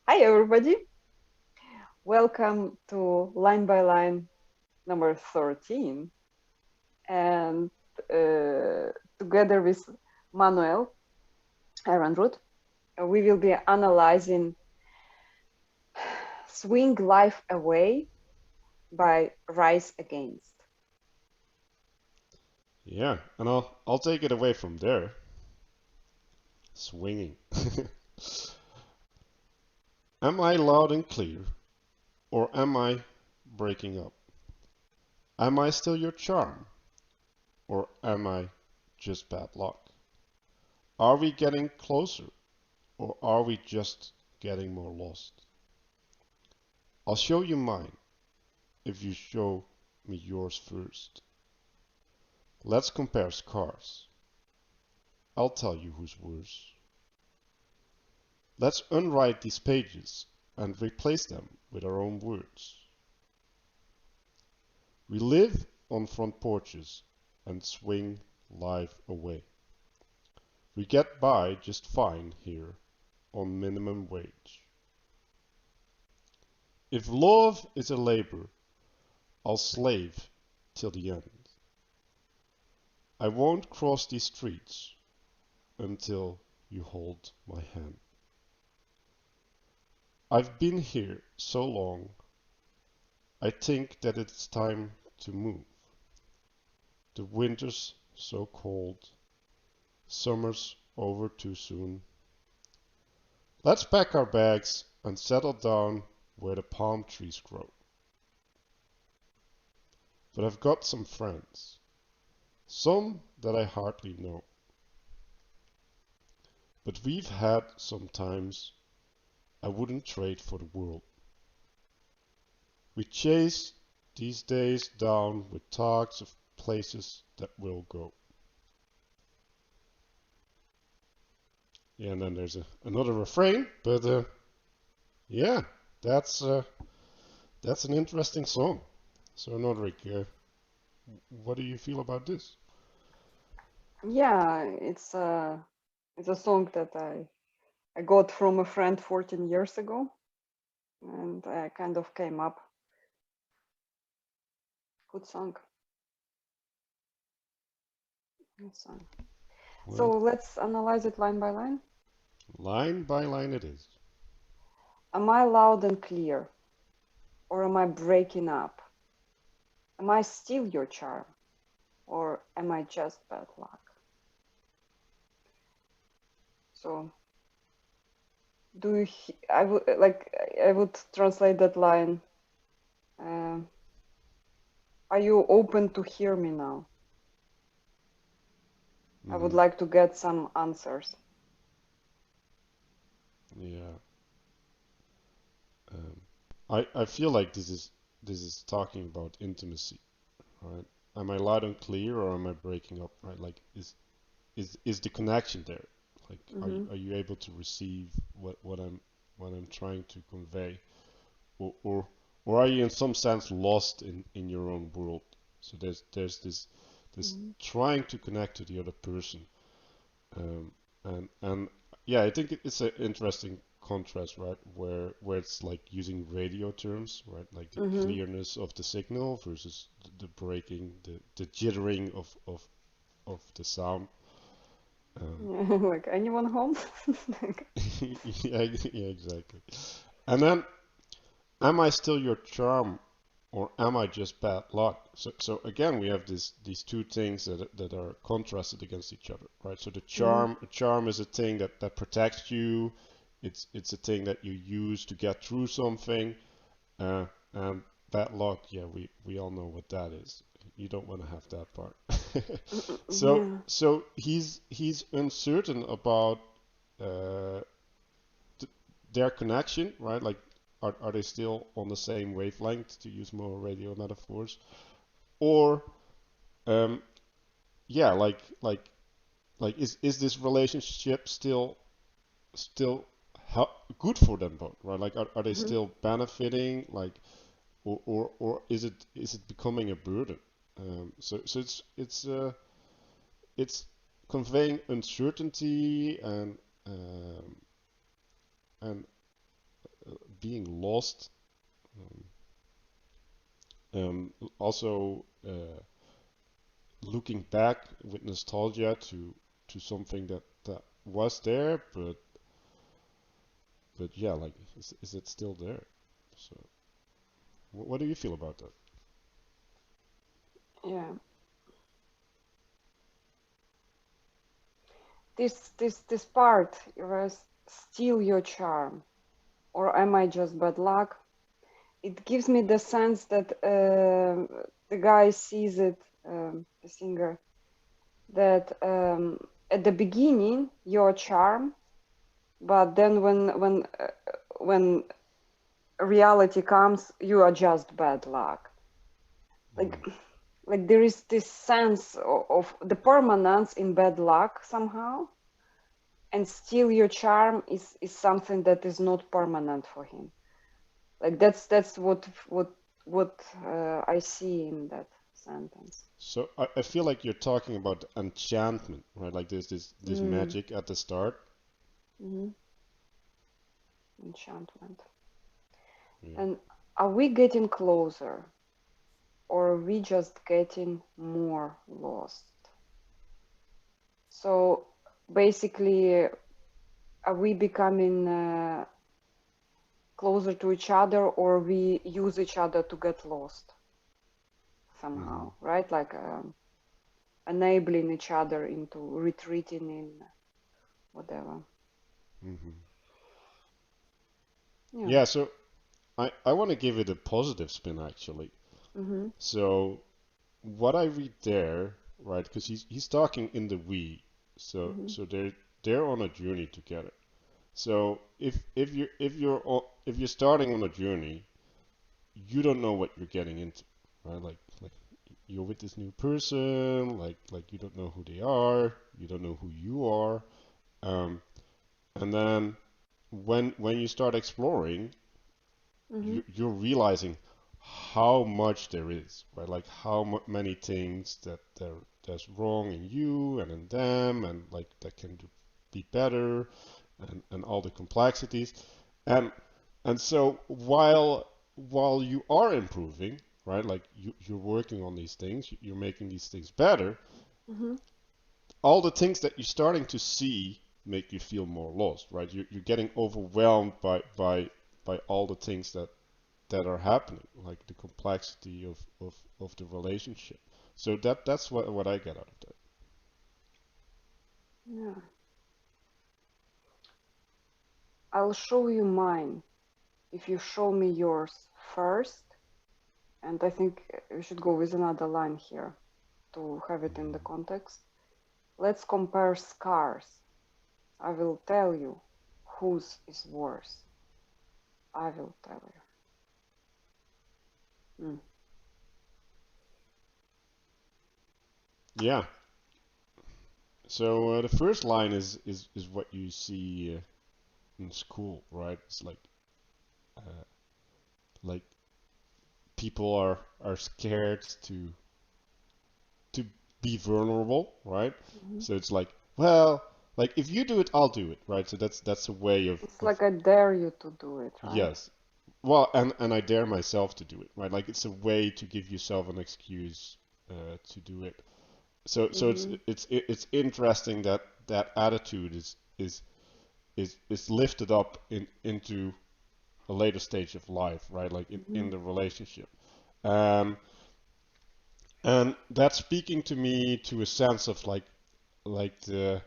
Hi, everybody. Welcome to Line by Line number 13. And together with Manuel, Ironroot, we will be analyzing Swing Life Away by Rise Against. Yeah, and I'll take it away from there. Swinging. Am I loud and clear, or am I breaking up? Am I still your charm, or am I just bad luck? Are we getting closer, or are we just getting more lost? I'll show you mine if you show me yours first. Let's compare scars. I'll tell you who's worse. Let's unwrite these pages and replace them with our own words. We live on front porches and swing life away. We get by just fine here on minimum wage. If love is a labor, I'll slave till the end. I won't cross these streets until you hold my hand. I've been here so long, I think that it's time to move. The winter's so cold, summer's over too soon. Let's pack our bags and settle down where the palm trees grow. But I've got some friends, some that I hardly know. But we've had some times I wouldn't trade for the world. We chase these days down with talks of places that will go. Yeah, and then there's another refrain, but yeah, that's uh, that's an interesting song. So Nodrik, what do you feel about this? Yeah, it's a song that I got from a friend 14 years ago, and I kind of came up. Good song. Good song. So Well, let's analyze it line by line. line by line it is. Am I loud and clear, or am I breaking up? Am I still your charm, or am I just bad luck? So, do you? I would like. I would translate that line. Uh, are you open to hear me now? I would Hmm. like to get some answers. Yeah. Um, I feel like this is talking about intimacy, right? Am I loud and clear, or am I breaking up, right? Like, is the connection there? Like, Mm-hmm. are you able to receive what I'm trying to convey, or or are you in some sense lost in your own world? So there's this Mm-hmm. trying to connect to the other person, and yeah, I think it's an interesting contrast, right? Where it's like using radio terms, right? Like the Mm-hmm. clearness of the signal versus the breaking, the jittering of the sound. Um, Yeah, like anyone home? yeah, yeah, exactly. And then, am I still your charm, or am I just bad luck? So again, we have these two things that are contrasted against each other, right? So Mm-hmm. a charm is a thing that protects you. It's a thing that you use to get through something. Uh, and bad luck, yeah, we all know what that is. You don't want to have that part. So Yeah. so he's uncertain about uh, th- their connection, right? Like, are they still on the same wavelength, to use more radio metaphors, or um, yeah, is this relationship still good for them both, right? Like, are they Mm-hmm. still benefiting, like, or is it becoming a burden? So it's conveying uncertainty and um, and being lost. Also, looking back with nostalgia to something that was there, but yeah, like is it still there? So, what do you feel about that? Yeah. This part was steal your charm, or am I just bad luck? It gives me the sense that the guy sees it, the singer, that at the beginning you're a charm, but then when reality comes, you are just bad luck. Like Mm. like there is this sense of the permanence in bad luck somehow, and steal your charm is something that is not permanent for him. Like that's what I see in that sentence. So I feel like you're talking about enchantment, right? Like there's this Mm. magic at the start. Hmm. Enchantment. Yeah. And are we getting closer, or are we just getting more lost? So basically, are we becoming closer to each other, or we use each other to get lost Hmm. somehow, right? Like enabling each other into retreating in whatever. Hmm. Yeah. Yeah. So I want to give it a positive spin actually. Mm-hmm. So what I read there, right? Because he's talking in the we, so Mm-hmm. so they're on a journey together. So if you're starting on a journey, you don't know what you're getting into, right? Like you're with this new person, like you don't know who they are, you don't know who you are, um, and then when you start exploring, Mm-hmm. you're realizing how much there is, right? Like how many things there's wrong in you and in them, and like that can be better, and all the complexities, and and so while you are improving, right? Like you're working on these things, you're making these things better. Mm-hmm. All the things that you're starting to see make you feel more lost, right? You're getting overwhelmed by all the things that are happening, like the complexity of the relationship. So that's what I get out of that. Yeah. I'll show you mine if you show me yours first. And I think we should go with another line here to have it in the context. Let's compare scars. I will tell you whose is worse. I will tell you. Mm. Yeah. So the first line is what you see in school, right? It's uh, like people are scared to be vulnerable, right? Mm-hmm. So it's like, well, like if you do it, I'll do it, right? So that's a way It's of like I dare you to do it, right? yes. Well, and I dare myself to do it, right? Like it's a way to give yourself an excuse to do it. So Mm-hmm. it's interesting that that attitude is lifted up into a later stage of life, right? Like Mm-hmm. in the relationship. Um, and that's speaking to me to a sense of like the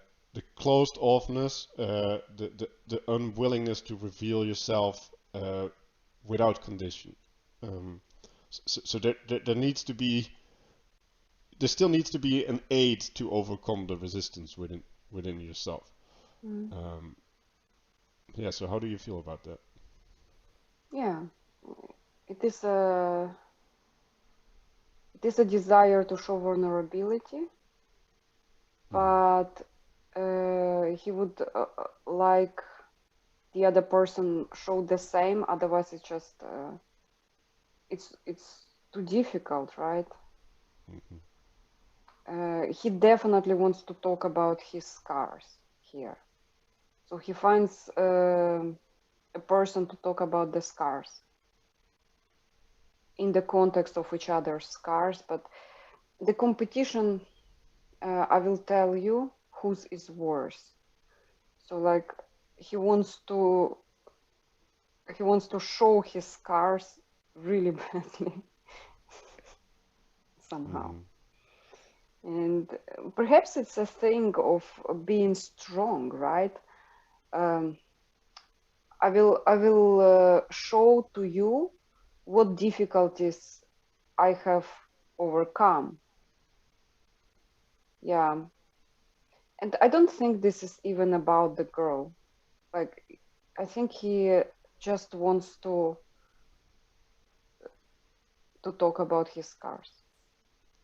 closed offness, the unwillingness to reveal yourself without condition. Um, so there needs to be there still needs to be an aid to overcome the resistance within yourself. Mm-hmm. Um, yeah. So how do you feel about that? Yeah, it is a it is a desire to show vulnerability, Hmm. but he would like the other person show the same. Otherwise, it's too difficult, right? Hmm. He definitely wants to talk about his scars here. So he finds a person to talk about the scars in the context of each other's scars, but the competition, I will tell you whose is worse. So like he wants to show his scars really badly somehow. Mm-hmm. And perhaps it's a thing of being strong, right? Um, I will show to you what difficulties I have overcome. Yeah, and I don't think this is even about the girl. Like, I think he just wants to talk about his scars.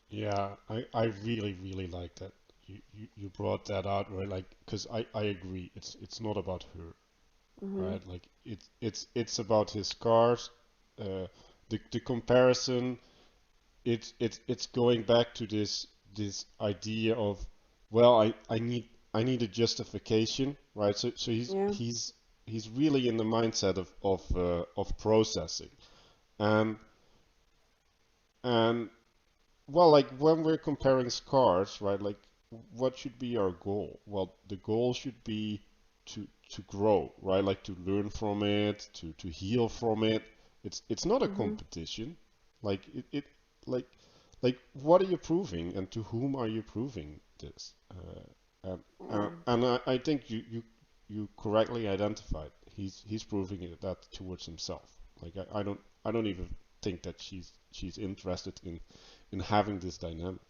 Yeah, I really, really like that. You brought that out, right? Like, because I agree. It's not about her, Mm-hmm. right? Like it's about his scars. The comparison. It's going back to this idea of, well, I need a justification, right? So Yeah. he's really in the mindset of processing, and and well, like when we're comparing scars, right? Like what should be our goal? Well, the goal should be to grow, right? Like to learn from it, to heal from it. It's not a Mm-hmm. competition. Like like what are you proving, and to whom are you proving this? Yeah. And I think you correctly identified. He's proving it that towards himself. Like I don't even think that she's interested in having this dynamic.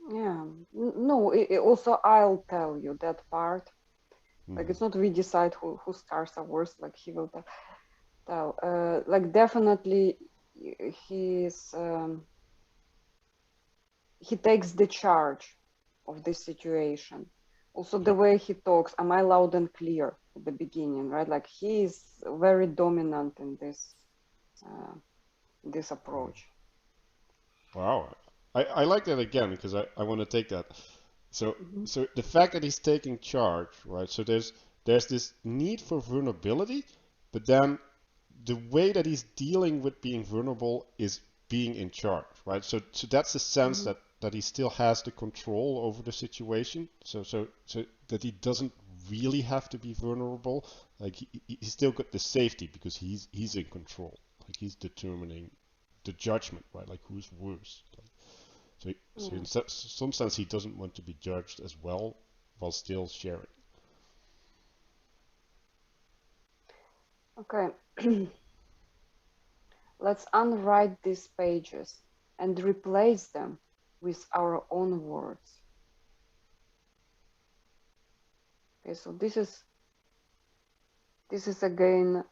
Yeah. No, also I'll tell you that part. Like Hmm. it's not we decide whose scars are worse. Like he will tell. Like definitely he's he takes the charge of this situation. Also the Yep. way he talks, am I loud and clear at the beginning, right? Like he is very dominant in this Mm. approach. Wow. I like that again because I want to take that. So Mm-hmm. so the fact that he's taking charge, right? So there's this need for vulnerability, but then the way that he's dealing with being vulnerable is being in charge, right? So that's the sense Mm-hmm. that he still has the control over the situation. So that he doesn't really have to be vulnerable. Like he still got the safety because he's in control. Like he's determining the judgment, right? Like who's worse. So Yeah. in some sense he doesn't want to be judged as well while still sharing. Okay. Let's unwrite these pages and replace them with our own words. Okay, so this is again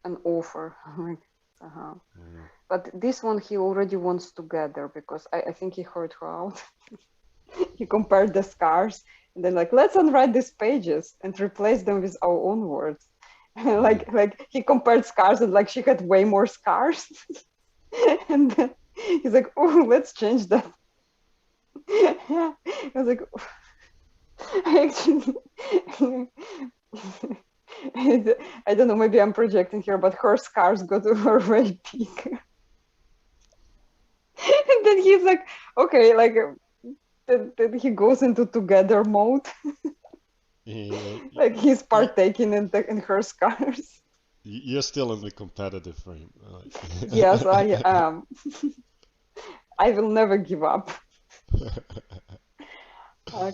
an offer, like somehow. Mm. But this one he already wants together because I think he heard her out. He compared the scars and then like let's unwrite these pages and replace them with our own words. Mm. like he compared scars and like she had way more scars. And then he's like, oh, let's change that. Yeah. I was like, I actually I don't know, maybe I'm projecting here, but her scars got her way bigger. And then he's like, okay, like then he goes into together mode, Yeah, like he's partaking in her scars. you're still in the competitive frame. Yes, I am. I will never give up. Uh,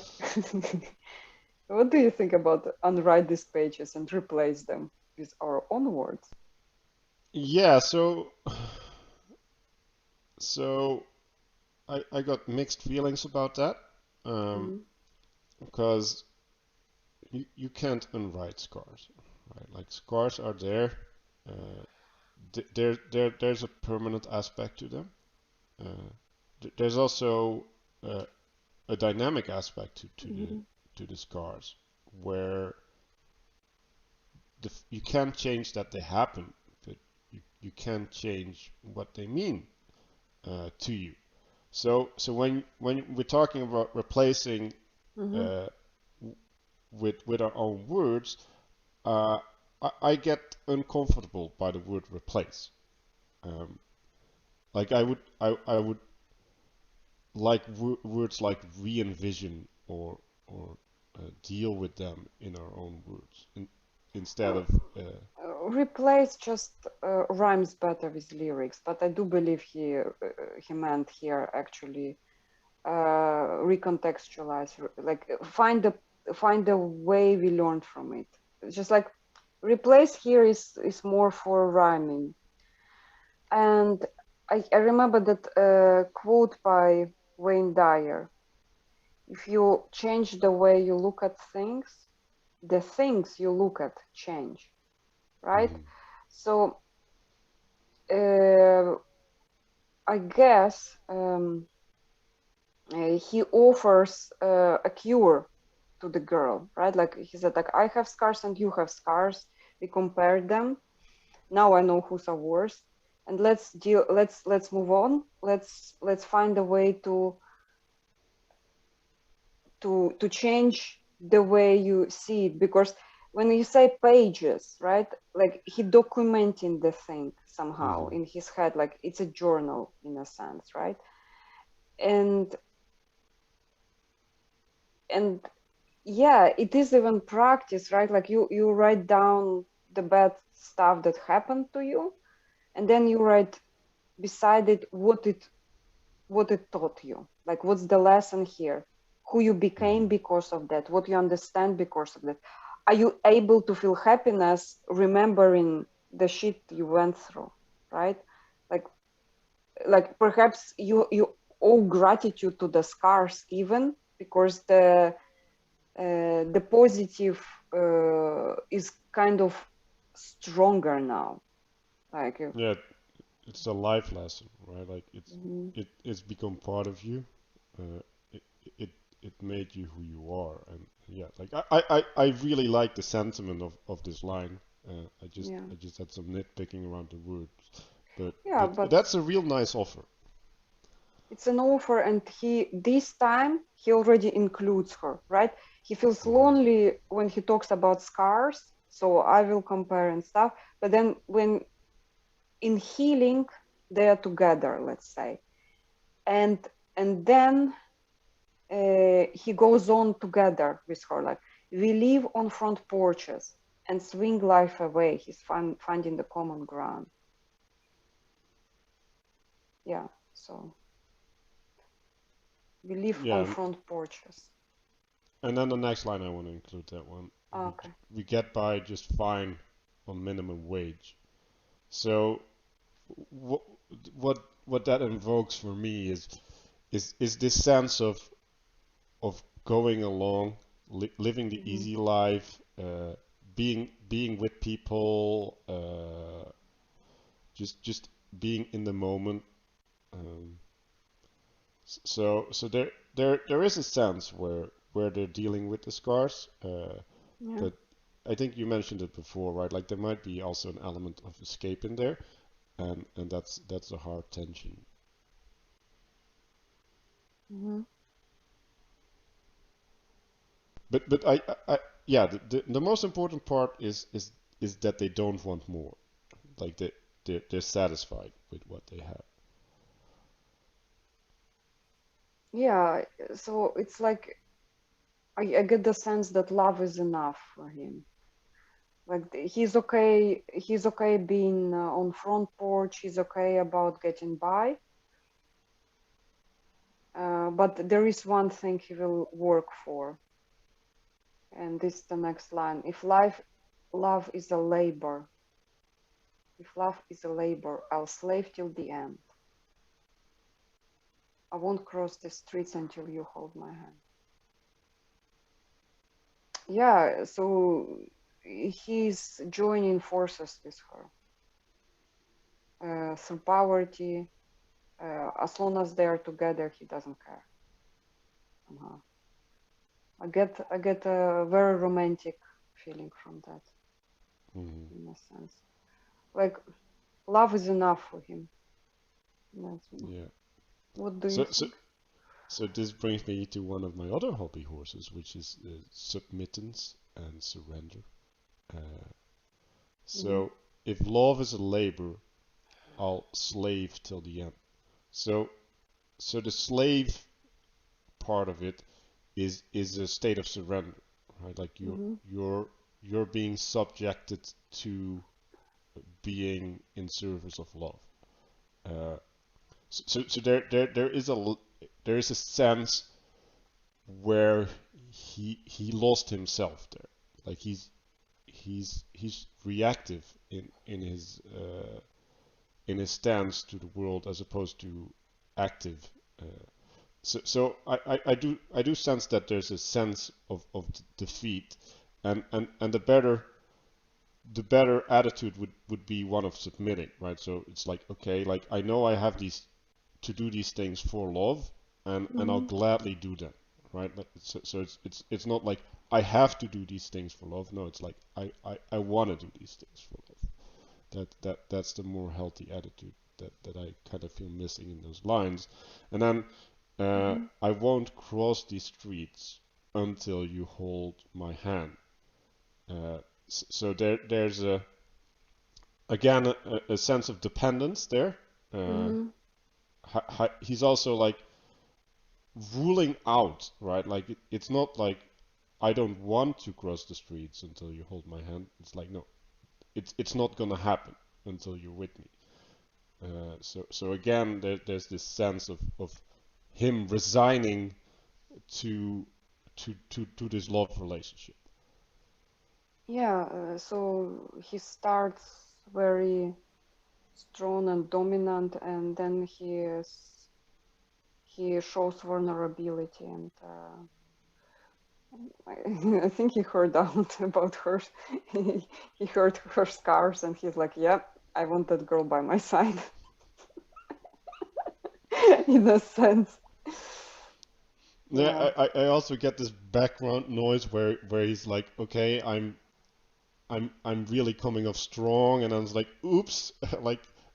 what do you think about unwrite these pages and replace them with our own words? Yeah, so I got mixed feelings about that, um, Mm-hmm. because you can't unwrite scars, right? Like scars are there. Uh, there's a permanent aspect to them. Uh, there's also uh, a dynamic aspect Mm-hmm. to the scars where you can't change that they happen, but you can change what they mean to you. So when we're talking about replacing Mm-hmm. uh, with our own words, uh, I get uncomfortable by the word replace. Um, like I would like words like re-envision or deal with them in our own words instead Uh, of Replace just rhymes better with lyrics, but I do believe he meant here actually recontextualize, like find a way we learned from it. It's just like replace here is more for rhyming. And I remember that quote by Wayne Dyer: if you change the way you look at things, the things you look at change, right? mhm, So uh, I guess he offers a cure to the girl, right? Like he said, like I have scars and you have scars. We compared them. Now I know who's are worse, and let's deal. Let's move on. Let's find a way to change the way you see it, because when you say pages, right, like he documenting the thing somehow mhm. in his head, like it's a journal in a sense, right? And and yeah, it is even practice, right? Like you write down the bad stuff that happened to you, and then you write beside it what it taught you, like what's the lesson here, who you became Mhm. because of that, what you understand because of that. Are you able to feel happiness remembering the shit you went through, right? like like perhaps you owe gratitude to the scars even because the positive is kind of stronger now, like Yeah, it's a life lesson, right? Like mhm, it's become part of you. Uh, it it it made you who you are, and yeah, like I really like the sentiment of this line. yeah, I just had some nitpicking around the words, yeah, but but that's a real nice offer. it's an offer, and he this time he already includes her, right? He feels Hmm. lonely when he talks about scars, so I will compare and stuff, but then when in healing they are together, let's say. And then he goes on together with her, like we live on front porches and swing life away. He's finding the common ground. Yeah, so we live Yeah, on front porches. and then the next line I want to include that one. Okay. We get by just fine on minimum wage. So what what that invokes for me is this sense of going along, living the Mm-hmm. easy life, being with people, just being in the moment. Um, so there is a sense where they're dealing with the scars, Yeah. but I think you mentioned it before, right? Like there might be also an element of escape in there, and that's a hard tension. Mm-hmm. But yeah, the most important part is that they don't want more. Like they're satisfied with what they have. Yeah, so it's like I get the sense that love is enough for him. Like he's okay being on front porch. He's okay about getting by. But there is one thing he will work for, and this is the next line. Love is a labor. If love is a labor, I'll slave till the end. I won't cross the streets until you hold my hand. Yeah, so he's joining forces with her through poverty. As long as they are together, he doesn't care. Somehow, I get a very romantic feeling from that, Hmm. in a sense. Like love is enough for him. That's, Yeah. what do you So think? So this brings me to one of my other hobby horses, which is submittance and surrender. Uh, Mhm. so if love is a labor, I'll slave till the end. So so the slave part of it is a state of surrender, right? Like Mhm. you're you're being subjected to being in service of love. Uh, so there is a sense where he lost himself there. Like he's reactive in his stance to the world as opposed to active. I do sense that there's a sense of defeat, and the better attitude would be one of submitting, right? So it's like, okay, like I know I have these to do these things for love, and I'll Mhm. gladly do them, right? Like, so it's not like I have to do these things for love. No, it's like I want to do these things for love. That's the more healthy attitude that I kind of feel missing in those lines. And then Mhm. I won't cross these streets until you hold my hand. So there's again a sense of dependence there. Uh, Mhm. he's also like ruling out, right? Like it's not like I don't want to cross the streets until you hold my hand. It's like no, it's not gonna happen until you're with me. So again, there's this sense of him resigning to to this love relationship. Yeah, so he starts very strong and dominant, and then he shows vulnerability, and I think he heard out about her. He heard her scars, and he's like, "Yep, I want that girl by my side." In a sense, yeah. Yeah, I also get this background noise where he's like, okay, I'm really coming off strong, and I was like, oops,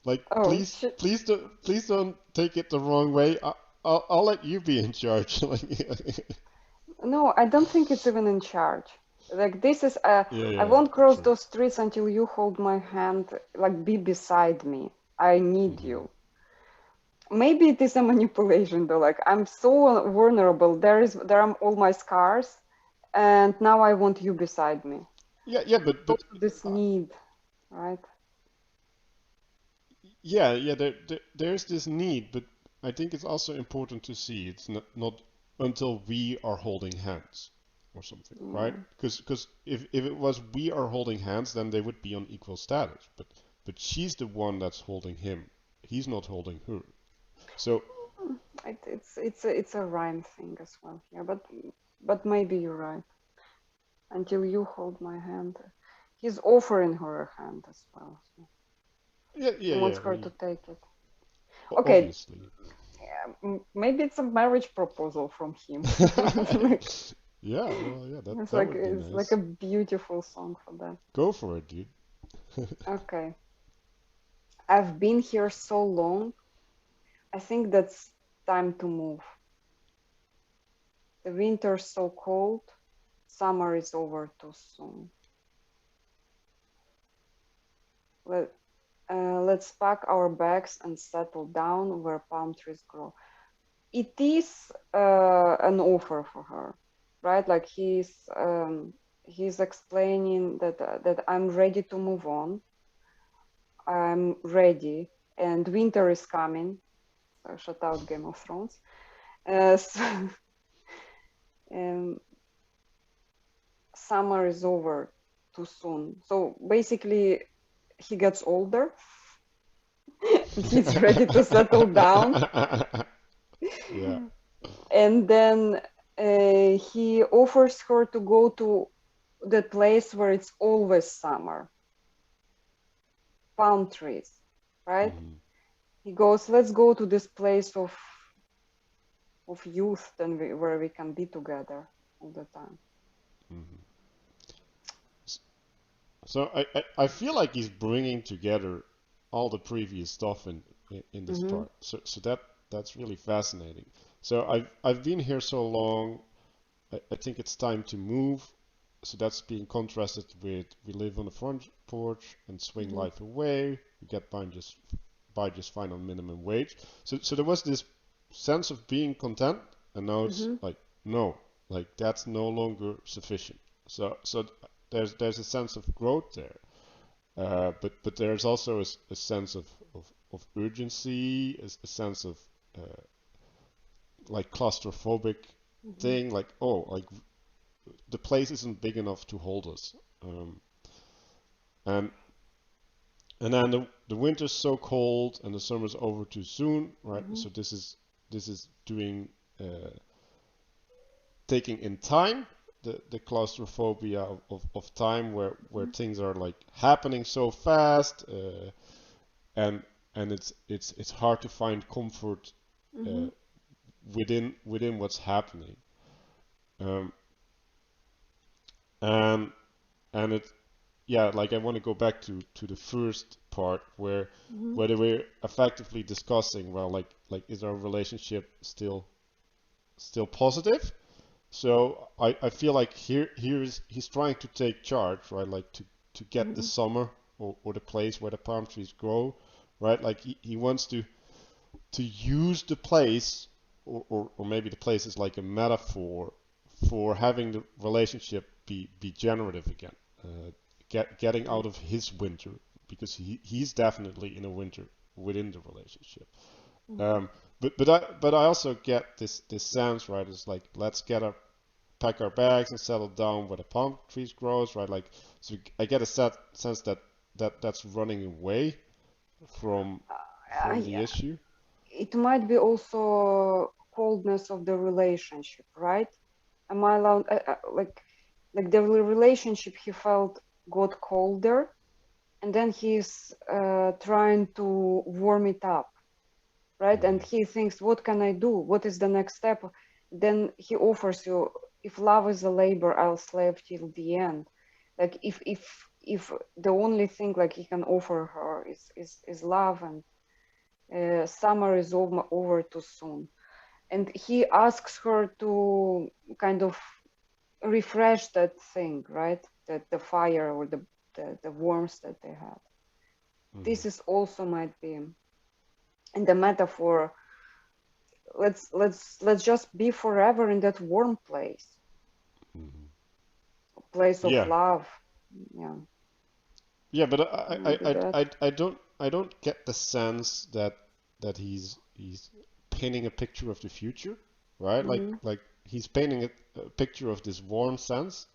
like Oh shit! please don't take it the wrong way. I'll let you be in charge. Like, No, I don't think it's even in charge. Like this is, yeah, I yeah, won't cross true. those streets until you hold my hand. Like be beside me. I need Hmm. you. Maybe it is a manipulation though. Like I'm so vulnerable. There are all my scars, and now I want you beside me. Yeah, yeah, Also this need, right? yeah, yeah. There's this need, but I think it's also important to see it's not until we are holding hands or something, right? Yeah. Because if it was we are holding hands, then they would be on equal status. But she's the one that's holding him. He's not holding her. So It's a rhyme thing as well here, but maybe you're right. Until you hold my hand, he's offering her a hand as well. So yeah, he yeah, wants yeah. her to take it. O- Okay, obviously. maybe it's a marriage proposal from him. Yeah, well, yeah, that would be It's like a nice. beautiful song for that. Go for it, dude. Okay, I've been here so long. I think that's time to move. The winter's so cold. Summer is over too soon. Let, let's pack our bags and settle down where palm trees grow. It is an offer for her, right? Like he's explaining that I'm ready to move on. I'm ready, and winter is coming. So shut out Game of Thrones. So, um, summer is over too soon. So basically, he gets older. He's ready to settle down, Yeah. and then he offers her to go to the place where it's always summer, palm trees, right? Mhm, He goes, let's go to this place of youth, where we can be together all the time. mhm. S- So I feel like he's bringing together all the previous stuff in this Mm-hmm. part. So that's really fascinating. So I've been here so long. I think it's time to move. So that's being contrasted with we live on the front porch and swing Mm-hmm. life away. We get by just fine on minimum wage. So there was this sense of being content, and now it's Mm-hmm. like no, like that's no longer sufficient. So there's a sense of growth there, but there's also a sense of urgency, a sense of uh, like claustrophobic Mm-hmm. thing, like oh, like the place isn't big enough to hold us, and and then the winter's so cold and the summer's over too soon, right? Mm-hmm. So this is doing taking in time the claustrophobia of time where things are like happening so fast, and it's hard to find comfort Mm-hmm. uh, within what's happening, um, and and it yeah, like I want to go back to the first part Mm-hmm. where they were effectively discussing, well, like is our relationship still positive? So I feel like he's trying to take charge, right? Like to get the Mm-hmm. summer or the place where the palm trees grow, right? Like he wants to use the place, or maybe the place is like a metaphor for having the relationship be generative again, getting Yeah. out of his winter, because he's definitely in a winter within the relationship. Mm-hmm. Um, but I also get this sense, right? It's like let's pack our bags and settle down where the palm trees grows, right? Like so I get a sense that's running away from I, the issue. it might be also coldness of the relationship, right? Am I allowed, like the relationship he felt got colder, and then he's trying to warm it up, right? And Mm-hmm. he thinks, what can I do? What is the next step? Then he offers you, if love is a labor, I'll slave till the end. Like if the only thing like he can offer her is love, and summer is over too soon, and he asks her to kind of refresh that thing, right? That the fire or the warmth that they had. Mm-hmm. This is also might be in the metaphor. Let's just be forever in that warm place, Mm-hmm. place of Yeah, love. Yeah, yeah, but might be that. I don't get the sense that he's painting a picture of the future, right? Mm-hmm. Like he's painting a picture of this warm sense,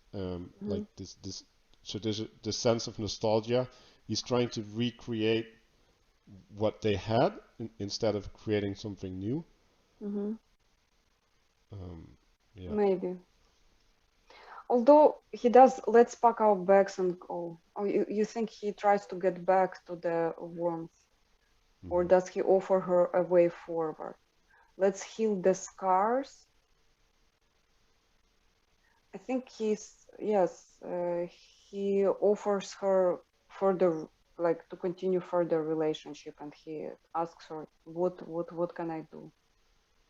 Mm-hmm. like this. So there's this sense of nostalgia. He's trying to recreate what they had instead of creating something new. Mm-hmm. Um, yeah. Maybe. Although he does, let's pack our bags and go. Oh, you think he tries to get back to the warmth, or Hmm. does he offer her a way forward? Let's heal the scars. I think yes, he offers her further, like to continue further relationship, and he asks her, what can I do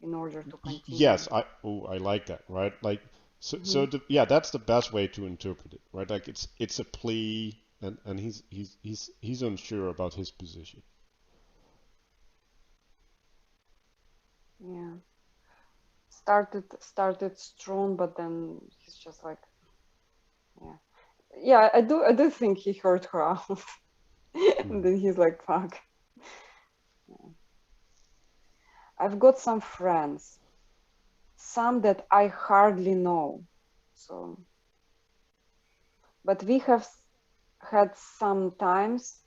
in order to continue? Yes, I like that, right? Like Hmm. yeah, that's the best way to interpret it, right? Like it's a plea, and he's unsure about his position. Yeah, started strong, but then he's just like, yeah, yeah. I do think he hurt her out, and Hmm. then he's like, fuck. Yeah. I've got some friends, some that I hardly know, so but we have had some times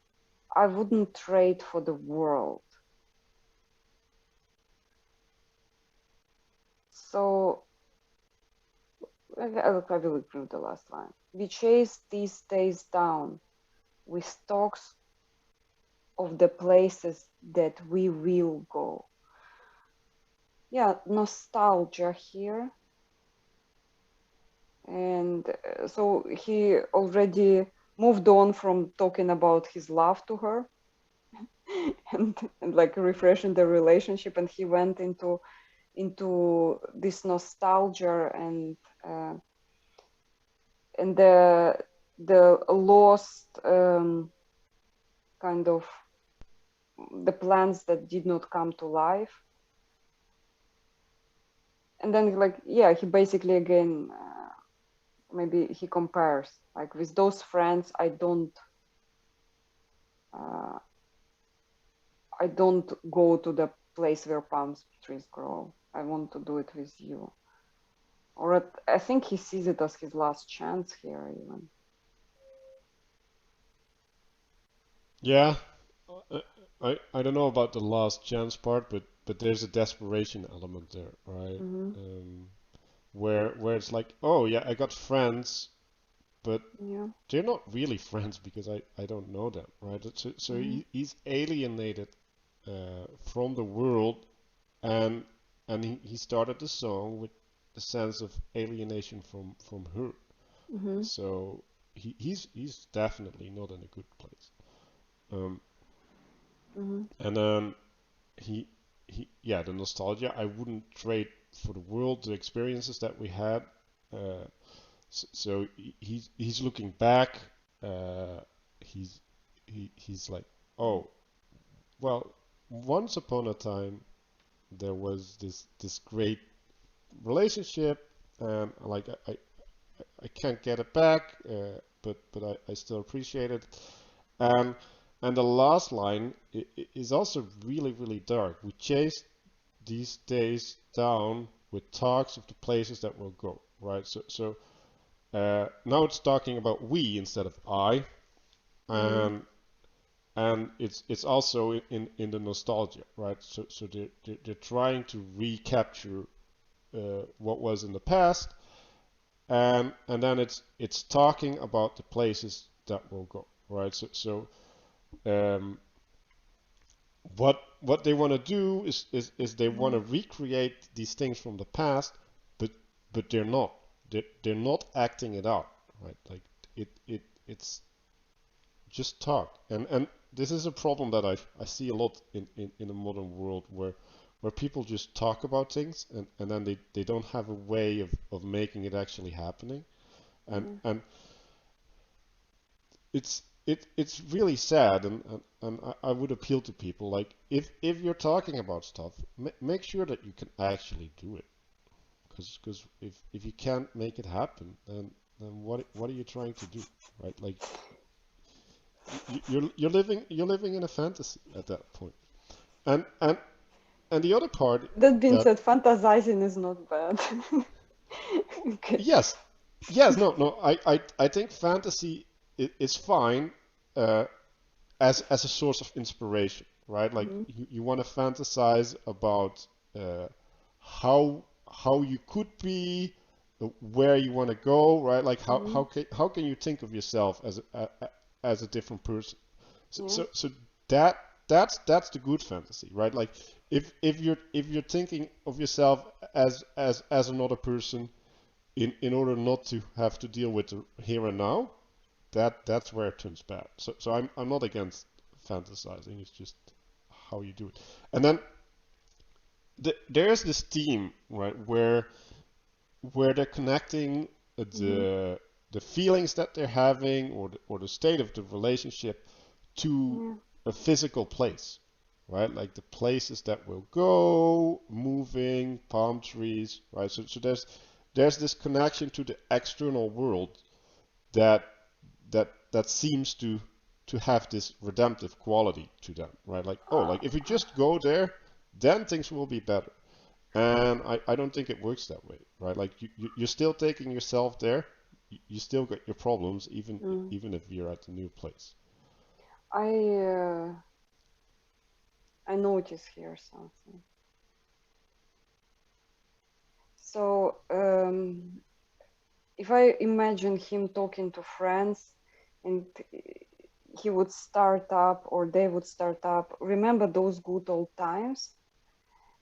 I wouldn't trade for the world. So I will include the last line. We chase these days down with talks of the places that we will go. Yeah, nostalgia here. And so he already moved on from talking about his love to her, and like refreshing the relationship, and he went into into this nostalgia and the lost kind of the plans that did not come to life. And then like, yeah, he basically again maybe he compares like with those friends I don't go to the place where palm trees grow. I want to do it with you. Or I think he sees it as his last chance here even. Yeah, I don't know about the last chance part, but there's a desperation element there, right? Mm-hmm. Where it's like, oh yeah, I got friends, but Yeah. they're not really friends because I don't know them, right? So Mm-hmm. he's alienated from the world, and he started the song with the sense of alienation from her. Mm-hmm. So he's definitely not in a good place. Um, Mm-hmm. and he yeah, the nostalgia I wouldn't trade for the world, the experiences that we had. Uh, so he's looking back. Uh, he's he's like, oh well, once upon a time there was this great relationship, and like I can't get it back, but I still appreciate it. And and the last line is also really dark. We chase these days down with talks of the places that will go, right? So now it's talking about we instead of I, Mm-hmm. and it's also in the nostalgia, right? So they're trying to recapture what was in the past, and then it's talking about the places that will go, right? Um, what they want to do is they want Mm-hmm. to recreate these things from the past, but they're not. They're not acting it out, right? Like it's just talk, and this is a problem that I see a lot in the modern world where people just talk about things and then they don't have a way of making it actually happening, Yeah. and it's really sad, and I would appeal to people like if you're talking about stuff, make sure that you can actually do it, because if you can't make it happen, then what are you trying to do, right? Like you're living in a fantasy at that point. And the other part That being that said, fantasizing is not bad. Okay. yes, no, I think fantasy is fine uh, as a source of inspiration, right? Like Mm-hmm. you want to fantasize about uh, how you could be, where you want to go, right? Like Mm-hmm. how can you think of yourself as a different person? So, Yeah. so that that's the good fantasy, right? Like if you're thinking of yourself as another person in order not to have to deal with the here and now, that's where it turns bad. So I'm not against fantasizing. It's just how you do it. And then there's this theme, right, where they're connecting Mm-hmm. the feelings that they're having or the state of the relationship to Yeah. a physical place, right? Like the places that will go, moving, palm trees, right? So there's this connection to the external world that that seems to have this redemptive quality to them, right? Like, oh, Uh, like if we just go there, then things will be better. And I don't think it works that way, right? Like you're still taking yourself there. You still got your problems, mm. even if you're at a new place. I I notice here something. So if I imagine him talking to friends and he would start up or they would start up, remember those good old times?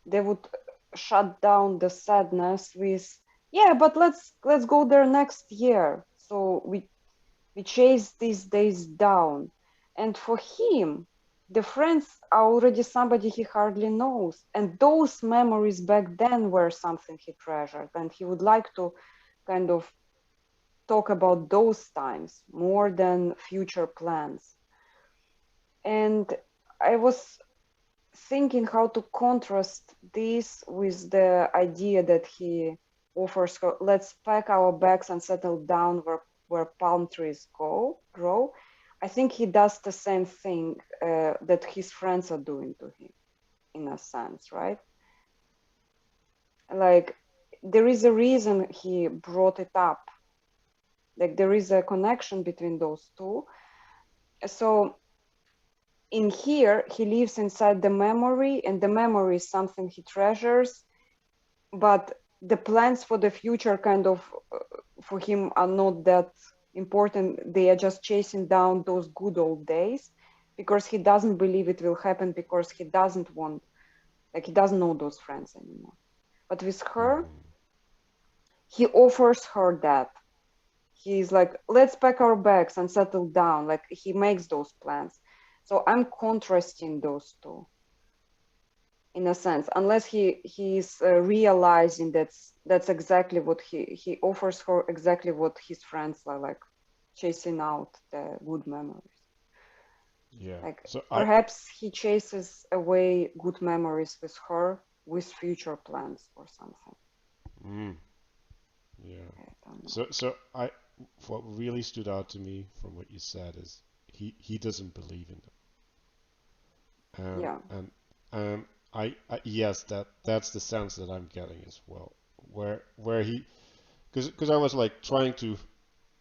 They would shut down the sadness with, yeah, but let's go there next year. So we chase these days down. And for him, the friends are already somebody he hardly knows. And those memories back then were something he treasured. And he would like to kind of talk about those times more than future plans. And I was thinking how to contrast this with the idea that he offers her, let's pack our bags and settle down where palm trees grow. I think he does the same thing that his friends are doing to him, in a sense, right? Like, there is a reason he brought it up. Like, there is a connection between those two. So in here, he lives inside the memory, and the memory is something he treasures, but the plans for the future kind of for him are not that important. They are just chasing down those good old days because he doesn't believe it will happen, because he doesn't want, like, he doesn't know those friends anymore. But with her, Mm-hmm. he offers her that. He's like, let's pack our bags and settle down. Like, he makes those plans. So I'm contrasting those two in a sense, unless he's realizing that's exactly what he offers her, exactly what his friends are like, chasing out the good memories. Yeah. Like, So perhaps he chases away good memories with her with future plans or something. mm, yeah. I don't know. So what really stood out to me from what you said is he doesn't believe in them. Yeah. And yes, that's the sense that I'm getting as well. Where he, because I was like trying to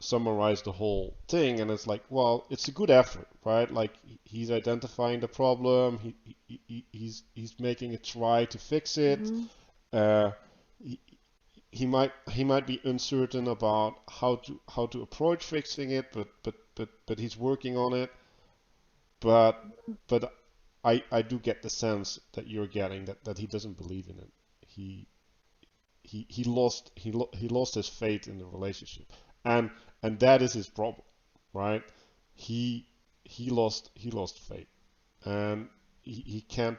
summarize the whole thing, and it's like, well, it's a good effort, right? Like he's identifying the problem, he's making a try to fix it. Mm-hmm. Uh, he, he might be uncertain about how to approach fixing it, but he's working on it. But but I do get the sense that you're getting, that he doesn't believe in it. He he lost his faith in the relationship, and and that is his problem, right? He he lost faith, and he can't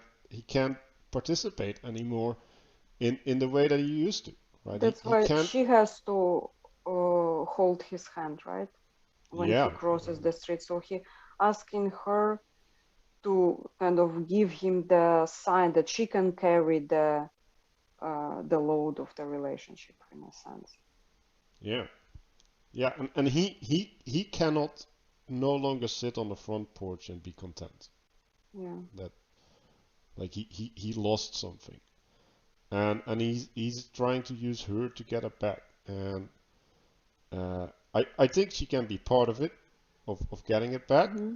participate anymore in the way that he used to, right? He That's he why can't. she has to hold his hand, right, when he Yeah, crosses the street. So he asking her to kind of give him the sign that she can carry the load of the relationship, in a sense. yeah, yeah, and he cannot no longer sit on the front porch and be content. Yeah. That, like, he lost something, and he's trying to use her to get it back. And I think she can be part of it, of getting it back, Mm-hmm.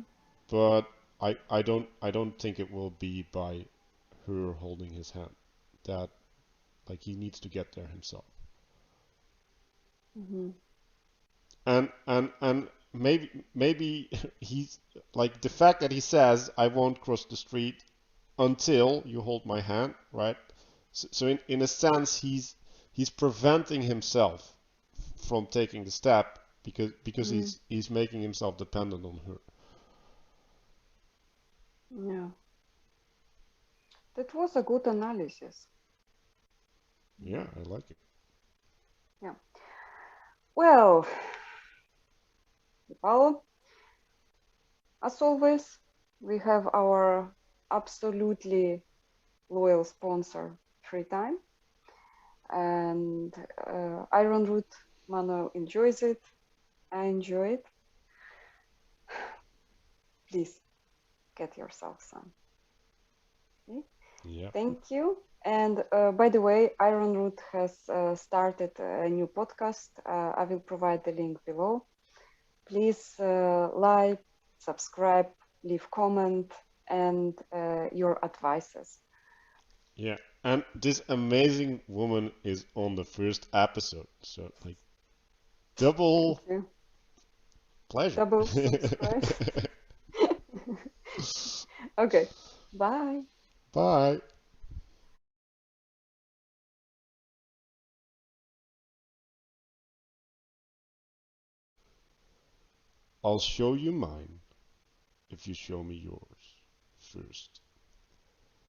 but I don't think it will be by her holding his hand. That, like, he needs to get there himself. Mm-hmm. And maybe he's like, the fact that he says, I won't cross the street until you hold my hand, right? So in a sense, he's preventing himself from taking the step, because Mm-hmm. he's making himself dependent on her. Yeah. That was a good analysis. Yeah, I like it. Yeah. Well, Paulo, as always, we have our absolutely loyal sponsor, Free Time. And Ironroot, Manuel enjoys it. I enjoy it. Please get yourself some. Okay? Yeah. Thank you. And by the way, Ironroot has started a new podcast. I will provide the link below. Please like, subscribe, leave comment, and your advices. Yeah. And this amazing woman is on the first episode, so, like, Thank double you. pleasure. Double subscribe. Okay. Bye. Bye. I'll show you mine if you show me yours. first.